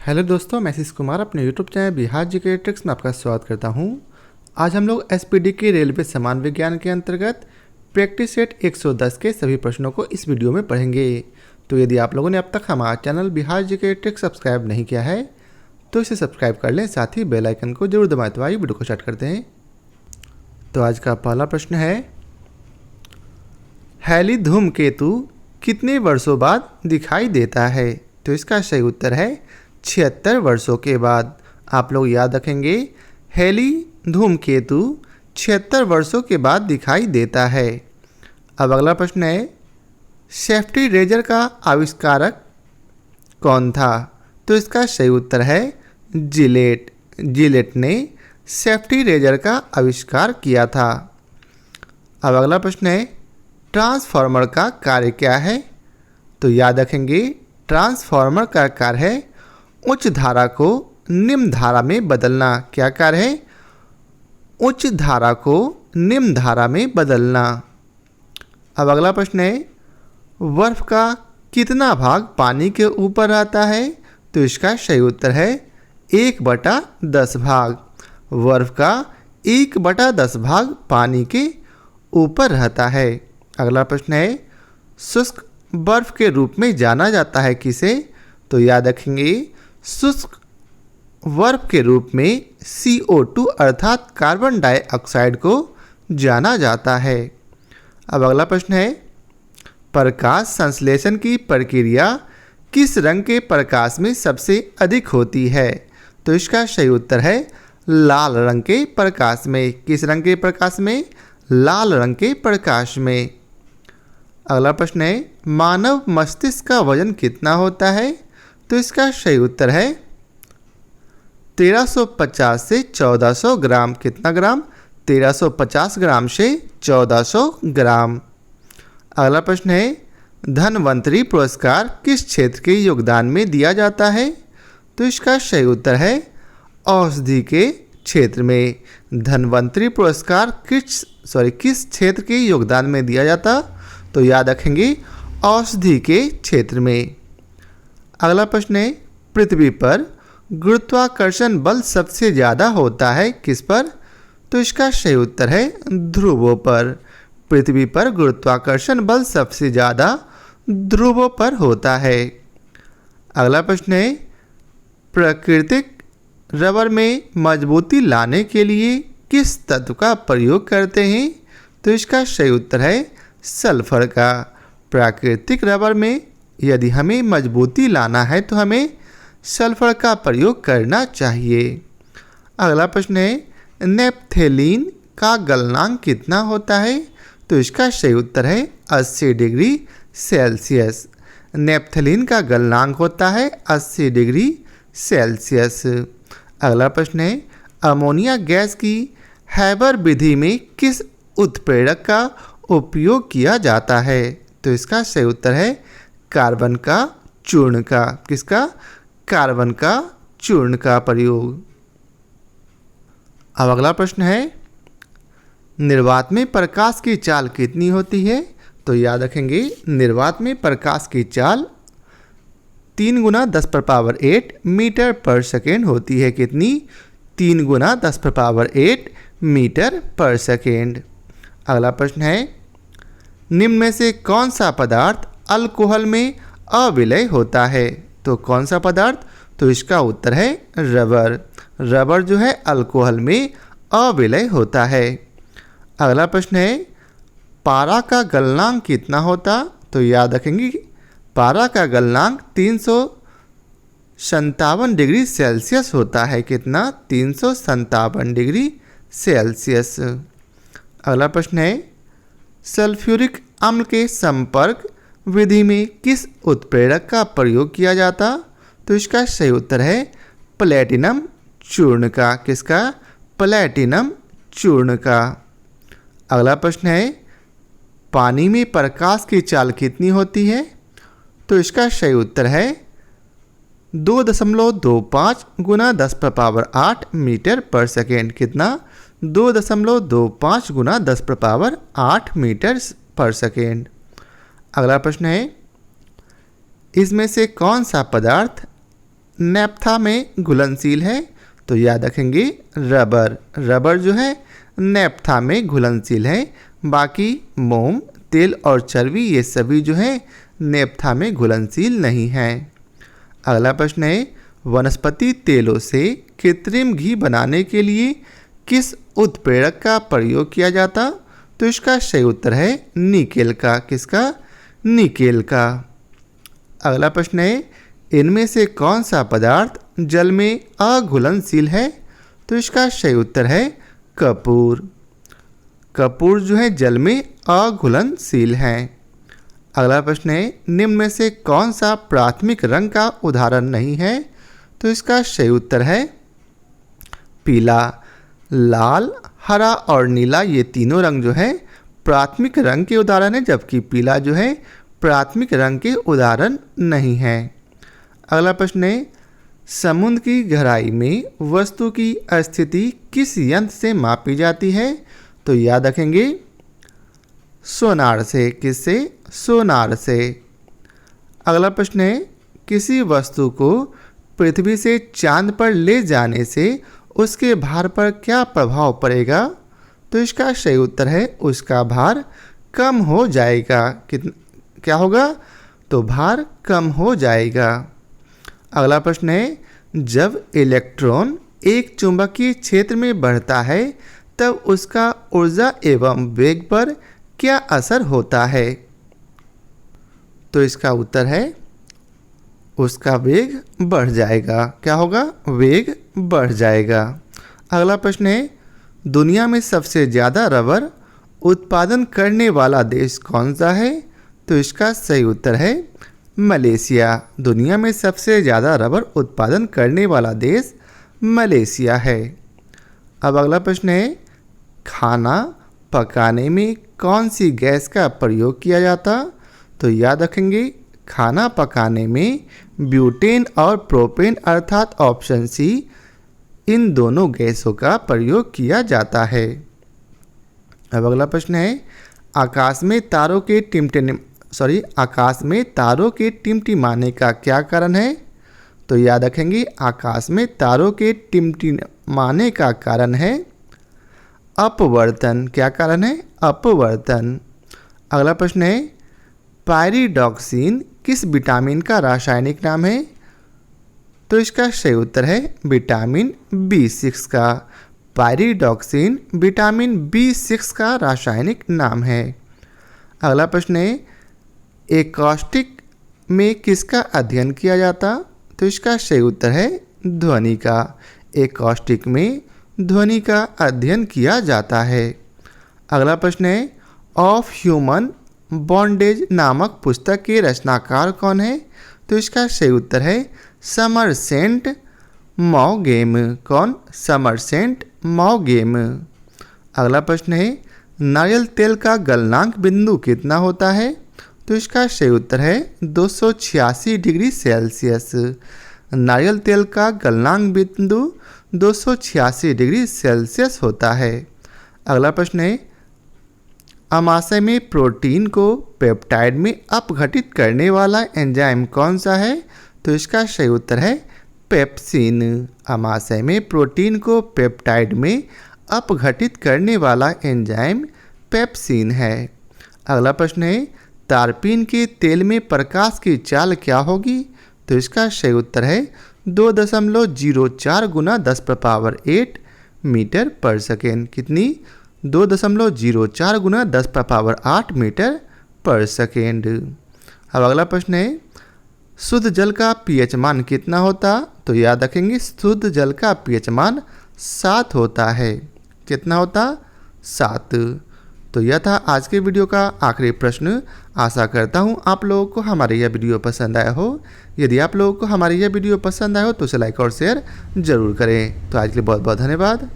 Hello दोस्तों, मैं आशीष कुमार अपने YouTube channel Bihar GK tricks में आपका स्वागत करता हूं। आज हम लोग एसपीडी के रेलवे समान विज्ञान के अंतर्गत प्रैक्टिस सेट 110 के सभी प्रश्नों को इस वीडियो में पढ़ेंगे। तो यदि आप लोगों ने अब तक हमारा channel Bihar GK tricks subscribe नहीं किया है तो इसे सब्सक्राइब कर लें, साथ ही बेल आइकन को जरूर दबाएं। तो आइए वीडियो को स्टार्ट करते हैं। तो आज का पहला प्रश्न है, हैली धूमकेतु कितने वर्षों बाद दिखाई देता है? तो इसका सही उत्तर है 76 वर्षों के बाद। आप लोग याद रखेंगे, हैली धूमकेतु 76 वर्षों के बाद दिखाई देता है। अब अगला प्रश्न है, सेफ्टी रेजर का आविष्कारक कौन था? तो इसका सही उत्तर है जिलेट। जिलेट ने सेफ्टी रेजर का आविष्कार किया था। अब अगला प्रश्न है, ट्रांसफार्मर का कार्य क्या है? तो याद रखेंगे, ट्रांसफार्मर का कार्य है उच्च धारा को निम्न धारा में बदलना। क्या कार्य है? उच्च धारा को निम्न धारा में बदलना। अब अगला प्रश्न है, बर्फ का कितना भाग पानी के ऊपर रहता है? तो इसका सही उत्तर है 1/10 भाग। बर्फ का 1/10 भाग पानी के ऊपर रहता है। अगला प्रश्न है, शुष्क बर्फ के रूप में जाना जाता है किसे? तो याद रखेंगे, शुष्क बर्फ के रूप में CO2 अर्थात कार्बन डाइऑक्साइड को जाना जाता है। अब अगला प्रश्न है, प्रकाश संश्लेषण की प्रक्रिया किस रंग के प्रकाश में सबसे अधिक होती है? तो इसका सही उत्तर है लाल रंग के प्रकाश में। किस रंग के प्रकाश में? लाल रंग के प्रकाश में। अगला प्रश्न है, मानव मस्तिष्क का वजन कितना होता है? तो इसका सही उत्तर है 1350 से 1400 ग्राम। कितना ग्राम? 1350 ग्राम से 1400 ग्राम। अगला प्रश्न है, धन्वंतरी पुरस्कार किस क्षेत्र के योगदान में दिया जाता है? तो इसका सही उत्तर है औषधि के क्षेत्र में। धन्वंतरी पुरस्कार किस क्षेत्र के योगदान में दिया जाता? तो याद रखेंगे, औषधि के क्षेत्र में। अगला प्रश्न है, पृथ्वी पर गुरुत्वाकर्षण बल सबसे ज़्यादा होता है किस पर? तो इसका सही उत्तर है ध्रुवों पर। पृथ्वी पर गुरुत्वाकर्षण बल सबसे ज़्यादा ध्रुवों पर होता है। अगला प्रश्न है, प्राकृतिक रबर में मजबूती लाने के लिए किस तत्व का प्रयोग करते हैं? तो इसका सही उत्तर है सल्फर का। प्राकृतिक रबर में यदि हमें मजबूती लाना है तो हमें सल्फर का प्रयोग करना चाहिए। अगला प्रश्न है, नेप्थेलीन का गलनांक कितना होता है? तो इसका सही उत्तर है 80 डिग्री सेल्सियस। नेप्थेलीन का गलनांक होता है 80 डिग्री सेल्सियस। अगला प्रश्न है, अमोनिया गैस की हैबर विधि में किस उत्प्रेरक का उपयोग किया जाता है? तो इसका सही उत्तर है कार्बन का चूर्ण का। किसका? कार्बन का चूर्ण का प्रयोग। अब अगला प्रश्न है, निर्वात में प्रकाश की चाल कितनी होती है? तो याद रखेंगे, निर्वात में प्रकाश की चाल 3 × 10⁸ मीटर पर सेकेंड होती है। कितनी? 3 × 10⁸ मीटर पर सेकेंड। अगला प्रश्न है, निम्न में से कौन सा पदार्थ अल्कोहल में अविलय होता है? तो कौन सा पदार्थ? तो इसका उत्तर है रबर। रबर जो है अल्कोहल में अविलय होता है। अगला प्रश्न है, पारा का गलनांक कितना होता? तो याद रखेंगे, पारा का गलनांक 357 डिग्री सेल्सियस होता है। कितना? 357 डिग्री सेल्सियस। अगला प्रश्न है, सल्फ्यूरिक अम्ल के संपर्क विधि में किस उत्प्रेरक का प्रयोग किया जाता? तो इसका सही उत्तर है प्लेटिनम चूर्ण का। किसका? प्लेटिनम चूर्ण का। अगला प्रश्न है, पानी में प्रकाश की चाल कितनी होती है? तो इसका सही उत्तर है 2.25 × 10⁸ मीटर पर सेकेंड। कितना? 2.25 × 10⁸ मीटर पर सेकेंड। अगला प्रश्न है, इसमें से कौन सा पदार्थ नैप्था में घुलनशील है? तो याद रखेंगे रबर। रबर जो है नैप्था में घुलनशील है। बाकी मोम, तेल और चर्बी ये सभी जो है नैप्था में घुलनशील नहीं है। अगला प्रश्न है वनस्पति तेलों से कृत्रिम घी बनाने के लिए किस उत्प्रेरक का प्रयोग किया जाता? तो इसका सही उत्तर है निकेल का। किसका? निकेल का। अगला प्रश्न है इनमें से कौन सा पदार्थ जल में अघुलनशील है? तो इसका सही उत्तर है कपूर। कपूर जो है जल में अघुलनशील है। अगला प्रश्न है निम्न में से कौन सा प्राथमिक रंग का उदाहरण नहीं है? तो इसका सही उत्तर है पीला। लाल, हरा और नीला ये तीनों रंग जो है प्राथमिक रंग के उदाहरण है, जबकि पीला जो है प्राथमिक रंग के उदाहरण नहीं है। अगला प्रश्न है समुद्र की गहराई में वस्तु की स्थिति किस यंत्र से मापी जाती है? तो याद रखेंगे सोनार से। किससे? सोनार से। अगला प्रश्न है किसी वस्तु को पृथ्वी से चांद पर ले जाने से उसके भार पर क्या प्रभाव पड़ेगा? तो इसका सही उत्तर है उसका भार कम हो जाएगा। क्या होगा? तो भार कम हो जाएगा। अगला प्रश्न है जब इलेक्ट्रॉन एक चुंबकीय क्षेत्र में बढ़ता है तब उसका ऊर्जा एवं वेग पर क्या असर होता है? तो इसका उत्तर है उसका वेग बढ़ जाएगा। क्या होगा? वेग बढ़ जाएगा। अगला प्रश्न है दुनिया में सबसे ज़्यादा रबर उत्पादन करने वाला देश कौन सा है? तो इसका सही उत्तर है मलेशिया। दुनिया में सबसे ज़्यादा रबर उत्पादन करने वाला देश मलेशिया है। अब अगला प्रश्न है खाना पकाने में कौन सी गैस का प्रयोग किया जाता? तो याद रखेंगे खाना पकाने में ब्यूटेन और प्रोपेन अर्थात ऑप्शन सी इन दोनों गैसों का प्रयोग किया जाता है। अब अगला प्रश्न है आकाश में तारों के टिमटिमाने का क्या कारण है? तो याद रखेंगे आकाश में तारों के टिमटिमाने का कारण है अपवर्तन। क्या कारण है? अपवर्तन। अगला प्रश्न है पायरिडॉक्सिन किस विटामिन का रासायनिक नाम है? तो इसका सही उत्तर है विटामिन B6 का। पायरिडॉक्सिन विटामिन B6 का रासायनिक नाम है। अगला प्रश्न है एकॉस्टिक में किसका अध्ययन किया जाता? तो इसका सही उत्तर है ध्वनि का। एकॉस्टिक में ध्वनि का अध्ययन किया जाता है। अगला प्रश्न है ऑफ ह्यूमन बॉन्डेज नामक पुस्तक के रचनाकार कौन है? तो इसका सही उत्तर है समरसेट मॉगेम। कौन? समरसेट मॉगेम। अगला प्रश्न है नारियल तेल का गलनांक बिंदु कितना होता है? तो इसका सही उत्तर है 286 डिग्री सेल्सियस। नारियल तेल का गलनांक बिंदु 286 डिग्री सेल्सियस होता है। अगला प्रश्न है अमाशय में प्रोटीन को पेप्टाइड में अपघटित करने वाला एंजाइम कौन सा है? तो इसका सही उत्तर है पेप्सिन। अमाशय में प्रोटीन को पेप्टाइड में अपघटित करने वाला एंजाइम पेप्सिन है। अगला प्रश्न है तारपीन के तेल में प्रकाश की चाल क्या होगी? तो इसका सही उत्तर है 2.04 गुना 10⁸ मीटर पर सेकेंड। कितनी? 2.04 गुना 10⁸ मीटर पर सेकेंड। अब अगला प्रश्न है शुद्ध जल का pH मान कितना होता? तो याद रखेंगे शुद्ध जल का pH मान 7 होता है। कितना होता? 7। तो यह था आज के वीडियो का आखिरी प्रश्न। आशा करता हूँ आप लोगों को हमारी यह वीडियो पसंद आया हो। यदि आप लोगों को हमारी यह वीडियो पसंद आया हो तो उसे लाइक और शेयर जरूर करें। तो आज के लिए बहुत बहुत धन्यवाद।